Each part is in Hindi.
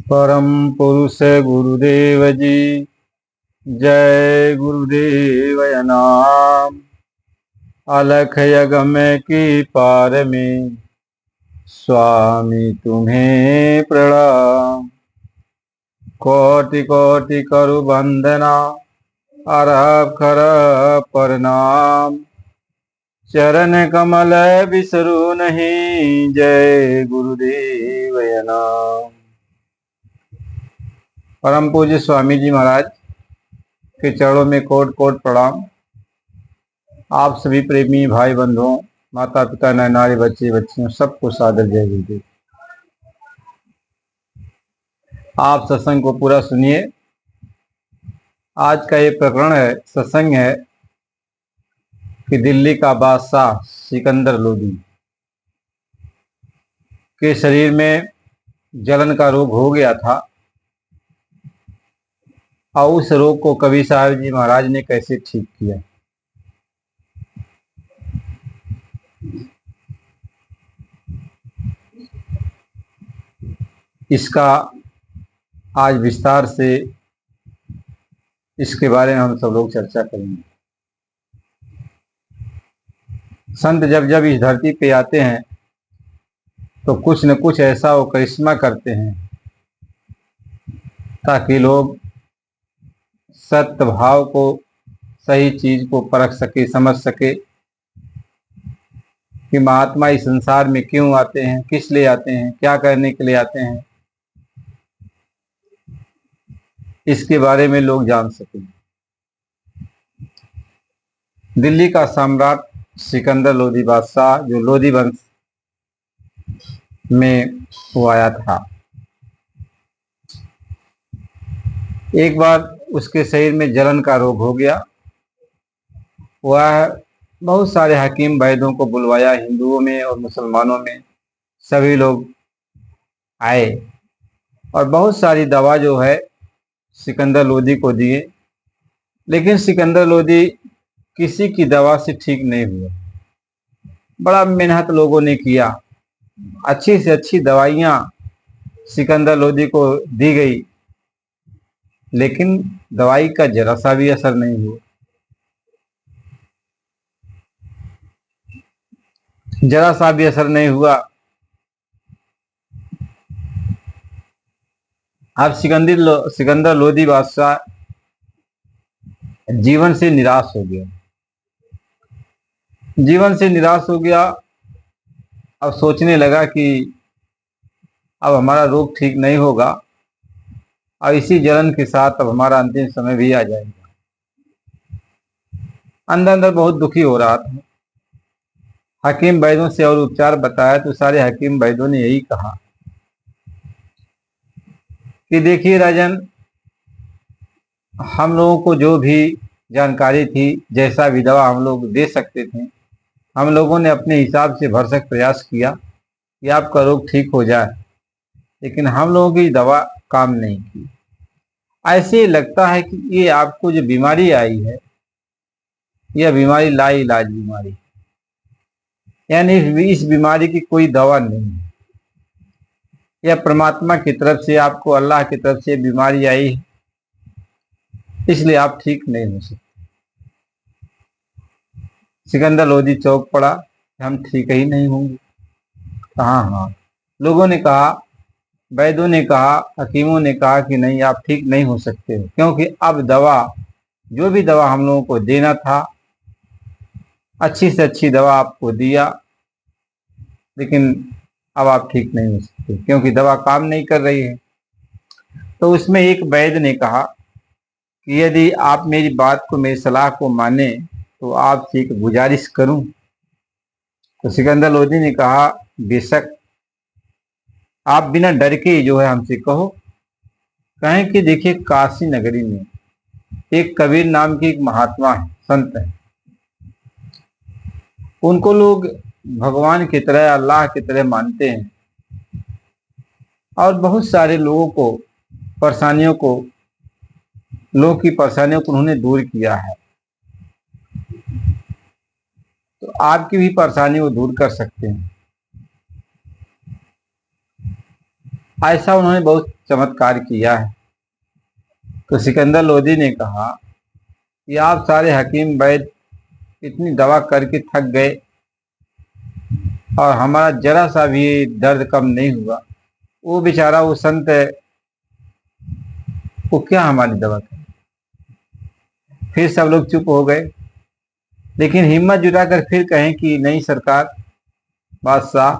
परम पुरुष गुरुदेव जी, जय गुरुदेव नाम। अलख यगम की पार में स्वामी तुम्हें प्रणाम। कोटि कोटि करु वंदना, अरब खर प्रणाम। चरण कमल बिसरू नहीं, जय गुरुदेव नाम। परम पूज्य स्वामी जी महाराज के चरणों में कोट कोट प्रणाम। आप सभी प्रेमी भाई बंधुओं, माता पिता, नर नारी, बच्चे बच्चियों, सबको सादर जय गुरुदेव। आप सत्संग को पूरा सुनिए। आज का ये प्रकरण है, सत्संग है कि दिल्ली का बादशाह सिकंदर लोदी के शरीर में जलन का रोग हो गया था और उस रोग को कबीर साहब जी महाराज ने कैसे ठीक किया, इसका आज विस्तार से इसके बारे में हम सब लोग चर्चा करेंगे। संत जब जब इस धरती पे आते हैं तो कुछ न कुछ ऐसा वो करिश्मा करते हैं ताकि लोग सत्य भाव को, सही चीज को परख सके, समझ सके कि महात्मा इस संसार में क्यों आते हैं, किस लिए आते हैं, क्या करने के लिए आते हैं, इसके बारे में लोग जान सके। दिल्ली का सम्राट सिकंदर लोदी बादशाह, जो लोदी वंश में वो आया था, एक बार उसके शरीर में जलन का रोग हो गया। वह बहुत सारे हकीम वैद्यों को बुलवाया, हिंदुओं में और मुसलमानों में सभी लोग आए और बहुत सारी दवा जो है सिकंदर लोदी को दिए, लेकिन सिकंदर लोदी किसी की दवा से ठीक नहीं हुआ। बड़ा मेहनत लोगों ने किया, अच्छी से अच्छी दवाइयां सिकंदर लोदी को दी गई, लेकिन दवाई का जरा सा भी असर नहीं हुआ। जरा सा भी असर नहीं हुआ। अब सिकंदर लोदी बादशाह जीवन से निराश हो गया। जीवन से निराश हो गया। अब सोचने लगा कि अब हमारा रोग ठीक नहीं होगा और इसी जलन के साथ अब हमारा अंतिम समय भी आ जाएगा। अंदर अंदर बहुत दुखी हो रहा था। हकीम वैद्यों से और उपचार बताया तो सारे हकीम वैद्यों ने यही कहा कि देखिए राजन, हम लोगों को जो भी जानकारी थी, जैसा भी दवा हम लोग दे सकते थे, हम लोगों ने अपने हिसाब से भरसक प्रयास किया कि आपका रोग ठीक हो जाए, लेकिन हम लोगों की दवा काम नहीं की। ऐसे लगता है कि ये आपको जो बीमारी आई है, यह बीमारी लाइलाज बीमारी, यानी इस बीमारी की कोई दवा नहीं है। यह परमात्मा की तरफ से, आपको अल्लाह की तरफ से बीमारी आई है, इसलिए आप ठीक नहीं हो सकते। सिकंदर लोदी चौंक पड़ा, हम ठीक ही नहीं होंगे। हाँ, लोगों ने कहा, वैद्यों ने कहा, हकीमों ने कहा कि नहीं, आप ठीक नहीं हो सकते हो, क्योंकि अब दवा, जो भी दवा हम लोगों को देना था, अच्छी से अच्छी दवा आपको दिया, लेकिन अब आप ठीक नहीं हो सकते क्योंकि दवा काम नहीं कर रही है। तो उसमें एक वैद्य ने कहा कि यदि आप मेरी बात को, मेरी सलाह को माने तो आपसे एक गुजारिश करूं। तो सिकंदर लोदी ने कहा, बेशक, आप बिना डर के जो है हमसे कहो। कहें कि देखिए, काशी नगरी में एक कबीर नाम की एक महात्मा है, संत है। उनको लोग भगवान की तरह, अल्लाह की तरह मानते हैं और बहुत सारे लोगों को, लोगों की परेशानियों को उन्होंने दूर किया है। तो आपकी भी परेशानी वो दूर कर सकते हैं। ऐसा उन्होंने बहुत चमत्कार किया है। तो सिकंदर लोदी ने कहा कि आप सारे हकीम वैद इतनी दवा करके थक गए और हमारा जरा सा भी दर्द कम नहीं हुआ, वो बेचारा वो संत है, वो क्या हमारी दवा करे। फिर सब लोग चुप हो गए, लेकिन हिम्मत जुटाकर फिर कहें कि नहीं सरकार, बादशाह,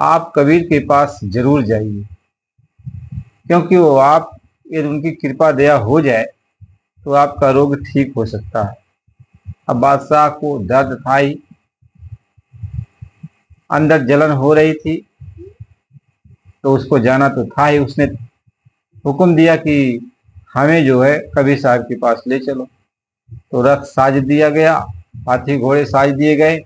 आप कबीर के पास जरूर जाइए, क्योंकि वो आप, यदि उनकी कृपा दया हो जाए तो आपका रोग ठीक हो सकता है। अब बादशाह को दर्द था ही, अंदर जलन हो रही थी, तो उसको जाना तो था ही। उसने हुक्म दिया कि हमें जो है कबीर साहब के पास ले चलो। तो रथ साज दिया गया, हाथी घोड़े साज दिए गए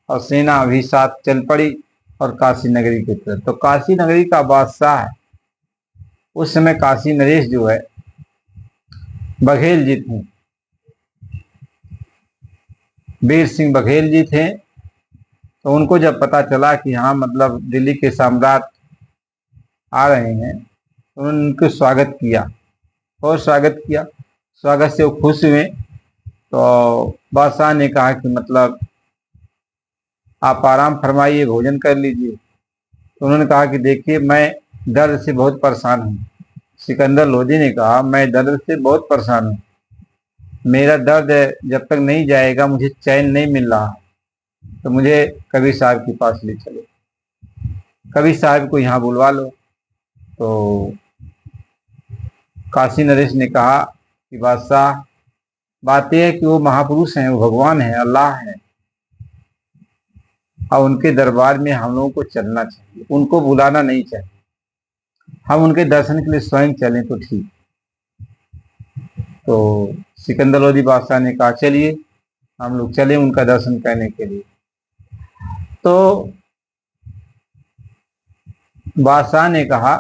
और सेना भी साथ चल पड़ी और काशी नगरी की तरफ। तो काशी नगरी का बादशाह है उस समय काशी नरेश जो है बघेल जी थे, वीर सिंह बघेल जी थे। तो उनको जब पता चला कि हाँ मतलब दिल्ली के सम्राट आ रहे हैं, तो उन्होंने उनको स्वागत किया और स्वागत किया। स्वागत से वो खुश हुए। तो बादशाह ने कहा कि मतलब आप आराम फरमाइए, भोजन कर लीजिए। तो उन्होंने कहा कि देखिए मैं दर्द से बहुत परेशान हूँ। सिकंदर लोदी ने कहा मैं दर्द से बहुत परेशान हूँ, मेरा दर्द जब तक नहीं जाएगा मुझे चैन नहीं मिल रहा, तो मुझे कबीर साहब के पास ले चलो, कबीर साहब को यहाँ बुलवा लो। तो काशी नरेश ने कहा कि बादशाह, बात यह है कि वो महापुरुष हैं, वो भगवान हैं, अल्लाह हैं, और उनके दरबार में हम लोगों को चलना चाहिए, उनको बुलाना नहीं चाहिए। हम उनके दर्शन के लिए स्वयं चलें तो ठीक। तो सिकंदर लोदी बादशाह ने कहा चलिए हम लोग चले उनका दर्शन करने के लिए। तो बादशाह ने कहा,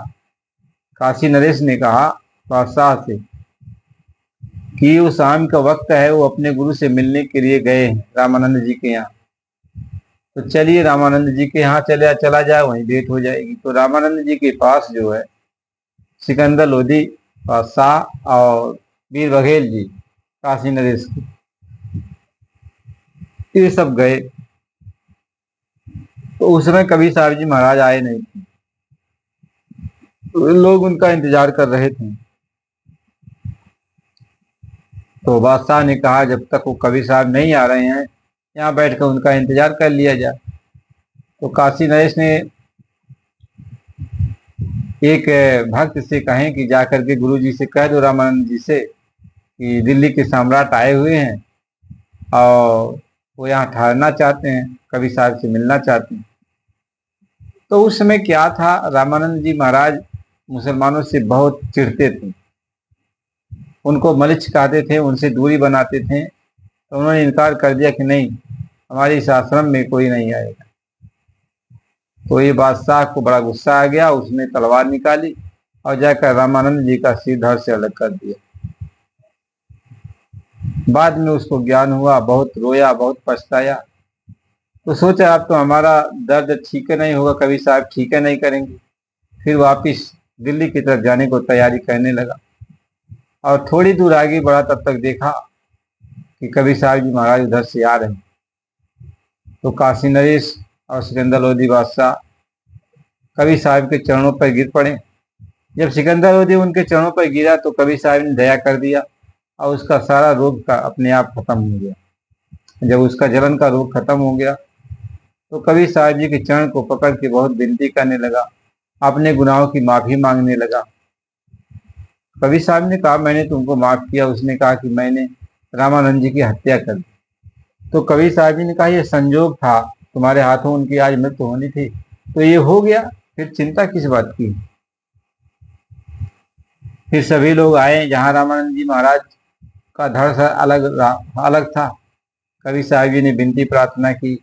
काशी नरेश ने कहा बादशाह से कि वो शाम का वक्त है, वो अपने गुरु से मिलने के लिए गए हैं रामानंद जी के यहाँ। तो चलिए रामानंद जी के यहाँ चला जाए, वहीं भेंट हो जाएगी। तो रामानंद जी के पास जो है सिकंदर लोदी बादशाह और वीर बघेल जी काशी नरेश के, ये सब गए। तो उस समय कबीर साहब जी महाराज आए नहीं थे, तो लोग उनका इंतजार कर रहे थे। तो बादशाह ने कहा जब तक वो कबीर साहब नहीं आ रहे हैं, यहाँ बैठकर उनका इंतजार कर लिया जाए। तो काशी नरेश ने एक भक्त से कहें कि जाकर के गुरु जी से कह दो, रामानंद जी से, कि दिल्ली के सम्राट आए हुए हैं और वो यहाँ ठहरना चाहते हैं, कबीर साहब से मिलना चाहते हैं। तो उस समय क्या था, रामानंद जी महाराज मुसलमानों से बहुत चिढ़ते थे, उनको मलिच्छ कहते थे, उनसे दूरी बनाते थे। तो उन्होंने इनकार कर दिया कि नहीं, हमारे इस आश्रम में कोई नहीं आएगा। तो ये बादशाह को बड़ा गुस्सा आ गया, उसने तलवार निकाली और जाकर रामानंद जी का सिर धड़ से अलग कर दिया। बाद में उसको ज्ञान हुआ, बहुत रोया, बहुत पछताया। तो सोचा अब तो हमारा दर्द ठीक है नहीं होगा, कबीर साहब ठीक है नहीं करेंगे। फिर वापिस दिल्ली की तरफ जाने को तैयारी करने लगा और थोड़ी दूर आगे बढ़ा, तब तक देखा कि कबीर साहब जी महाराज उधर से आ रहे हैं। तो काशी नरेश और सिकंदर लोदी बादशाह कबीर साहब के चरणों पर गिर पड़े। जब सिकंदर लोदी उनके चरणों पर गिरा तो कबीर साहब ने दया कर दिया और उसका सारा रोग का अपने आप खत्म हो गया। जब उसका जलन का रोग खत्म हो गया तो कबीर साहब जी के चरण को पकड़ के बहुत विनती करने लगा, अपने गुनाहों की माफी मांगने लगा। कबीर साहब ने कहा मैंने तुमको माफ किया। उसने कहा कि मैंने रामानंद जी की हत्या कर दी। तो कबीर साहब जी ने कहा यह संजोग था, तुम्हारे हाथों उनकी आज मृत्यु होनी थी, तो ये हो गया, फिर चिंता किस बात की। फिर सभी लोग आए, जहां रामानंद जी महाराज का धड़ से अलग था। कबीर साहब जी ने विनती प्रार्थना की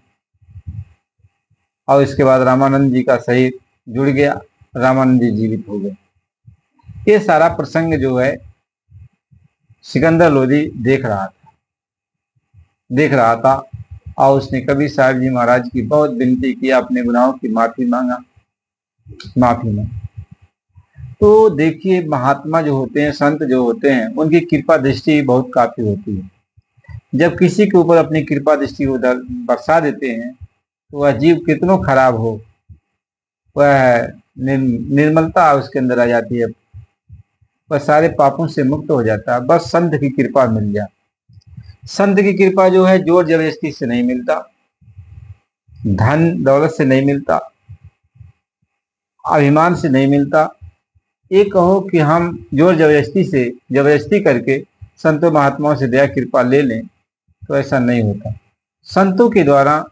और इसके बाद रामानंद जी का शरीर जुड़ गया, रामानंद जी जीवित हो गए। ये सारा प्रसंग जो है सिकंदर लोदी देख रहा था और उसने कबीर साहब जी महाराज की बहुत विनती किया, अपने गुनाहों की माफी मांगी। तो देखिए, महात्मा जो होते हैं, संत जो होते हैं, उनकी कृपा दृष्टि बहुत काफी होती है। जब किसी के ऊपर अपनी कृपा दृष्टि उधर बरसा देते हैं, तो वह जीव कितनों खराब हो, वह निर्मलता उसके अंदर आ जाती है, वह सारे पापों से मुक्त हो जाता है। बस संत की कृपा मिल जाए। संत की कृपा जो है जोर जबरदस्ती से नहीं मिलता, धन दौलत से नहीं मिलता, अभिमान से नहीं मिलता। ये कहो कि हम जोर जबरदस्ती करके संतों महात्माओं से दया कृपा ले लें, तो ऐसा नहीं होता। संतों के द्वारा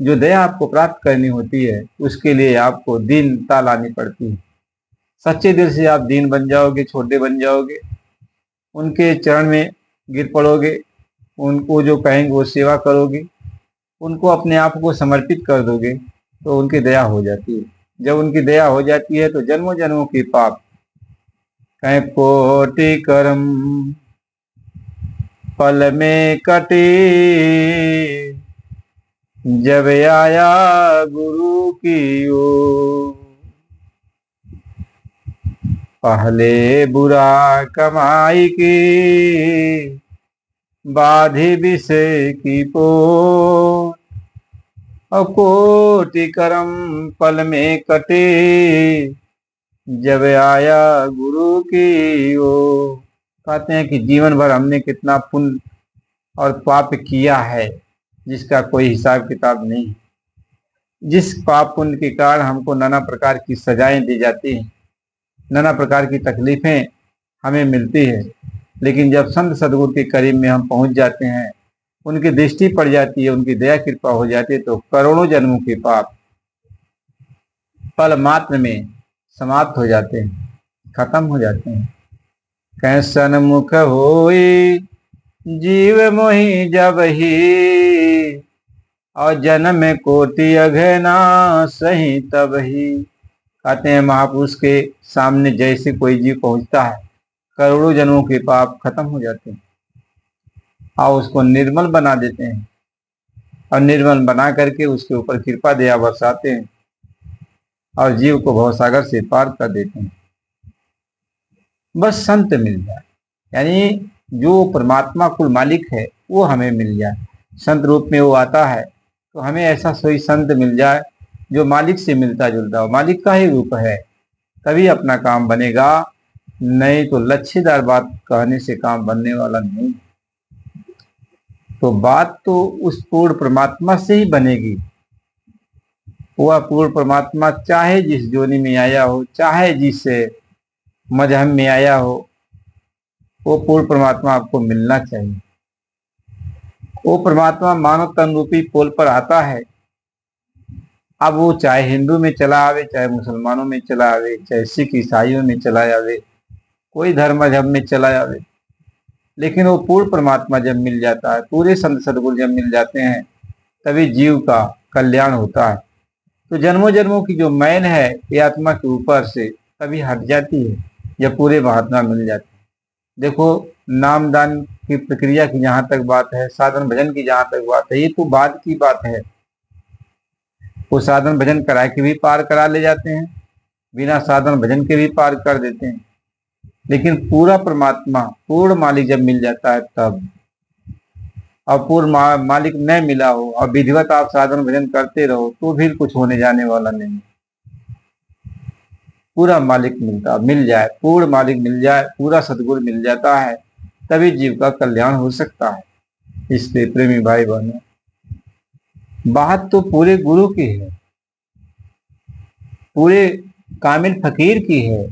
जो दया आपको प्राप्त करनी होती है, उसके लिए आपको दीनता लानी पड़ती है। सच्चे दिल से आप दीन बन जाओगे, छोटे बन जाओगे, उनके चरण में गिर पड़ोगे, उनको जो कहेंगे वो सेवा करोगे, उनको अपने आप को समर्पित कर दोगे, तो उनकी दया हो जाती है। जब उनकी दया हो जाती है तो जन्मों जन्मों के पाप, कहें कोटि कर्म पल में कटे, जब आया गुरु की ओर, पहले बुरा कमाई की, बाधे विषय की पोर, और कोटि कर्म पल में कटे, जब आया गुरु की ओर। कहते हैं कि जीवन भर हमने कितना पुण्य और पाप किया है, जिसका कोई हिसाब किताब नहीं। जिस पाप पुण्य के कारण हमको नाना प्रकार की सजाएं दी जाती हैं, नाना प्रकार की तकलीफें हमें मिलती है, लेकिन जब संत सदगुरु के करीब में हम पहुंच जाते हैं, उनकी दृष्टि पड़ जाती है, उनकी दया कृपा हो जाती है, तो करोड़ों जन्मों के पाप पल मात्र में समाप्त हो जाते हैं, खत्म हो जाते हैं। कैसन मुख होई जीव मोहि जब ही, और जन्म कोटि अघना सही तब ही। कहते हैं महापुरुष के सामने जैसे कोई जीव पहुंचता है, करोड़ों जन्मों के पाप खत्म हो जाते हैं और उसको निर्मल बना देते हैं, और निर्मल बना करके उसके ऊपर कृपा दया बरसाते हैं और जीव को भवसागर से पार कर देते हैं। बस संत मिल जाए, यानी जो परमात्मा कुल मालिक है वो हमें मिल जाए, संत रूप में वो आता है, तो हमें ऐसा कोई संत मिल जाए जो मालिक से मिलता जुलता हो, मालिक का ही रूप है, तभी अपना काम बनेगा। नहीं तो लच्छेदार बात कहने से काम बनने वाला नहीं। तो बात तो उस पूर्ण परमात्मा से ही बनेगी। वह पूर्ण परमात्मा चाहे जिस जोनि में आया हो, चाहे जिस मजहब में आया हो, वो पूर्ण परमात्मा आपको मिलना चाहिए। वो परमात्मा मानव तन रूपी पोल पर आता है। अब वो चाहे हिंदू में चला आवे, चाहे मुसलमानों में चला आवे, चाहे सिख ईसाइयों में चला आवे, कोई धर्म मजहब में चला आवे, लेकिन वो पूर्ण परमात्मा जब मिल जाता है, पूरे संत सदगुरु जब मिल जाते हैं, तभी जीव का कल्याण होता है। तो जन्मों जन्मों की जो मैल है ये आत्मा के ऊपर से तभी हट जाती है जब पूरे महात्मा मिल जाते हैं। देखो, नामदान की प्रक्रिया की जहां तक बात है, साधन भजन की जहां तक बात है, ये तो बाद की बात है। वो साधन भजन करा के भी पार करा ले जाते हैं, बिना साधन भजन के भी पार कर देते हैं, लेकिन पूरा परमात्मा पूर्ण मालिक जब मिल जाता है तब। और पूर्ण मालिक न मिला हो और विधिवत आप साधन भजन करते रहो तो भी कुछ होने जाने वाला नहीं। पूरा मालिक मिल जाए, पूर्ण मालिक मिल जाए, पूरा सदगुरु मिल जाता है, तभी जीव का कल्याण हो सकता है। इसलिए प्रेमी भाई बहनों, बात तो पूरे गुरु की है, पूरे कामिल फकीर की है,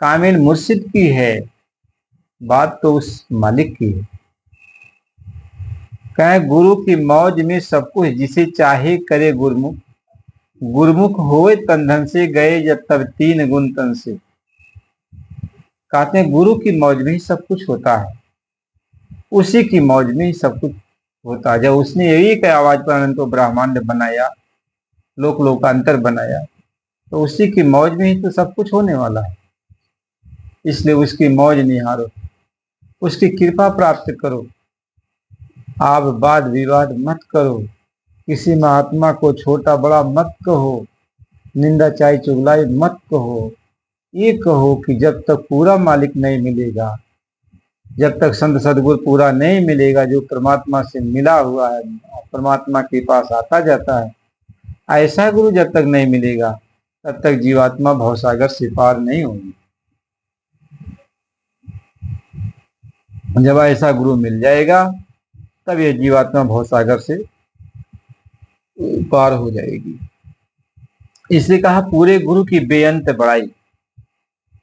कामिल मुर्शिद की है, बात तो उस मालिक की है। कहे गुरु की मौज में सब कुछ, जिसे चाहे करे गुरमुख, गुरमुख होए तन धन से, गए जब तब 3 गुण तन से। कहते हैं गुरु की मौज में ही सब कुछ होता है, उसी की मौज में ही सब कुछ होता है। जब उसने एक आवाज पर अनंत ब्रह्मांड बनाया, लोक लोकांतर बनाया, तो उसी की मौज में ही तो सब कुछ होने वाला है। इसलिए उसकी मौज निहारो, उसकी कृपा प्राप्त करो, आप वाद विवाद मत करो, किसी महात्मा को छोटा बड़ा मत कहो, निंदा चाई चुगलाई मत कहो, ये कहो कि जब तक पूरा मालिक नहीं मिलेगा, जब तक संत सदगुरु पूरा नहीं मिलेगा, जो परमात्मा से मिला हुआ है, परमात्मा के पास आता जाता है, ऐसा गुरु जब तक नहीं मिलेगा तब तक जीवात्मा भवसागर से पार नहीं होगी। जब ऐसा गुरु मिल जाएगा तब ये जीवात्मा भवसागर से पार हो जाएगी। इसलिए कहा पूरे गुरु की बेअंत बड़ाई।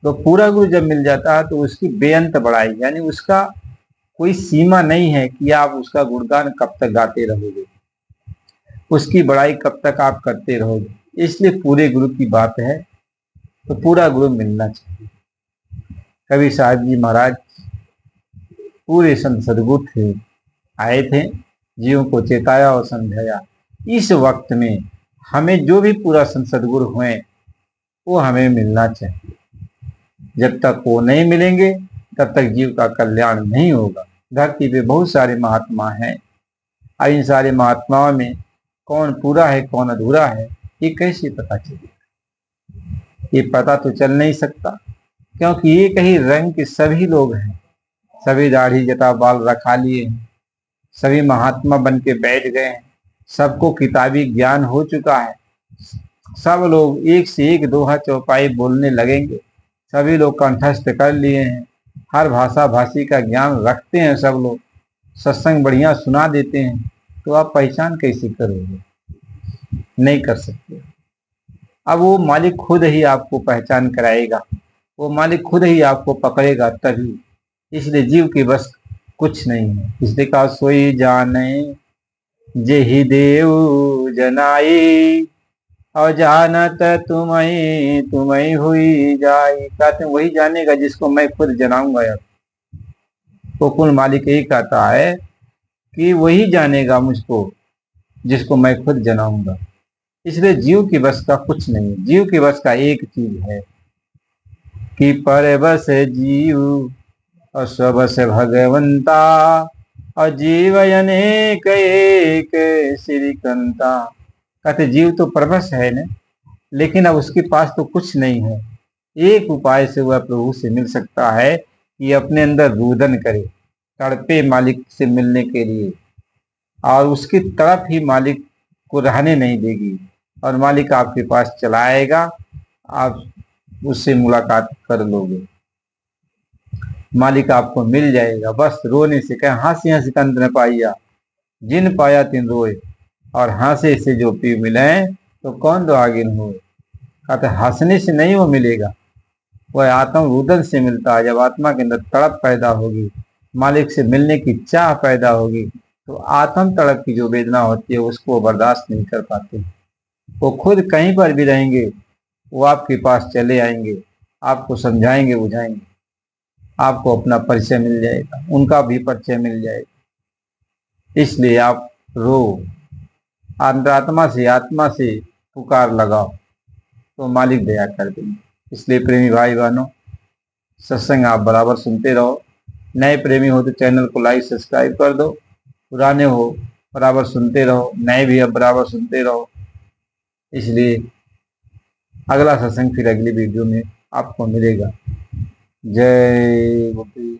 तो पूरा गुरु जब मिल जाता है तो उसकी बेअंत बड़ाई, यानी उसका कोई सीमा नहीं है कि आप उसका गुणगान कब तक गाते रहोगे, उसकी बड़ाई कब तक आप करते रहोगे। इसलिए पूरे गुरु की बात है, तो पूरा गुरु मिलना चाहिए। कवि साहब जी महाराज पूरे संत सदगुरु थे, आए थे, जीवों को चेताया और समझाया। इस वक्त में हमें जो भी पूरा संत सदगुरु हुए वो हमें मिलना चाहिए। जब तक वो नहीं मिलेंगे तब तक जीव का कल्याण नहीं होगा। धरती पे बहुत सारे महात्मा हैं, और इन सारे महात्माओं में कौन पूरा है कौन अधूरा है ये कैसे पता चलेगा? ये पता तो चल नहीं सकता, क्योंकि ये कहीं रंग के सभी लोग हैं, सभी दाढ़ी जटा बाल रखा लिए हैं, सभी महात्मा बन के बैठ गए हैं, सबको किताबी ज्ञान हो चुका है, सब लोग एक से एक दोहा चौपाई बोलने लगेंगे, सभी लोग कंठस्थ कर लिए हैं, हर भाषा भाषी का ज्ञान रखते हैं, सब लोग सत्संग बढ़िया सुना देते हैं, तो आप पहचान कैसे करोगे? नहीं कर सकते। अब वो मालिक खुद ही आपको पहचान कराएगा, वो मालिक खुद ही आपको पकड़ेगा तभी। इसलिए जीव की बस कुछ नहीं है। इसलिए कहा सोई जाने जेहि देव जनाई, और जानत तुम्हें तुम्हें हुई जाई। कहते वही जानेगा जिसको मैं खुद जनाऊंगा। यार तो कुल मालिक यही कहता है कि वही जानेगा मुझको जिसको मैं खुद जनाऊंगा। इसलिए जीव की बस का कुछ नहीं। जीव की बस का एक चीज है कि पर बस जीव और स्वबस भगवंता, और जीव अनेक एक श्रीकंता। कहते जीव तो परबस है न, लेकिन अब उसके पास तो कुछ नहीं है। एक उपाय से वह प्रभु से मिल सकता है कि अपने अंदर रुदन करे, तड़पे मालिक से मिलने के लिए, और उसकी तड़प ही मालिक को रहने नहीं देगी, और मालिक आपके पास चला आएगा, आप उससे मुलाकात कर लोगे, मालिक आपको मिल जाएगा। बस रोने से कहे हंसी हंसी कंद न पाइया, जिन पाया तिन रोए, और हंसे से जो पी मिले तो कौन दो आगिन हो। कहते हंसने से नहीं वो मिलेगा, वह आत्म रुदन से मिलता है। जब आत्मा के अंदर तड़प पैदा होगी, मालिक से मिलने की चाह पैदा होगी, तो आत्म तड़प की जो वेदना होती है उसको वो बर्दाश्त नहीं कर पाते। वो खुद कहीं पर भी रहेंगे, वो आपके पास चले आएंगे, आपको समझाएंगे बुझाएंगे, आपको अपना परिचय मिल जाएगा, उनका भी परिचय मिल जाएगा। इसलिए आप रो, अंतरात्मा से आत्मा से पुकार लगाओ, तो मालिक दया कर देंगे। इसलिए प्रेमी भाई बहनों, सत्संग आप बराबर सुनते रहो। नए प्रेमी हो तो चैनल को लाइक सब्सक्राइब कर दो, पुराने हो बराबर सुनते रहो, नए भी अब बराबर सुनते रहो। इसलिए अगला सत्संग फिर अगली वीडियो में आपको मिलेगा। जय गोपी।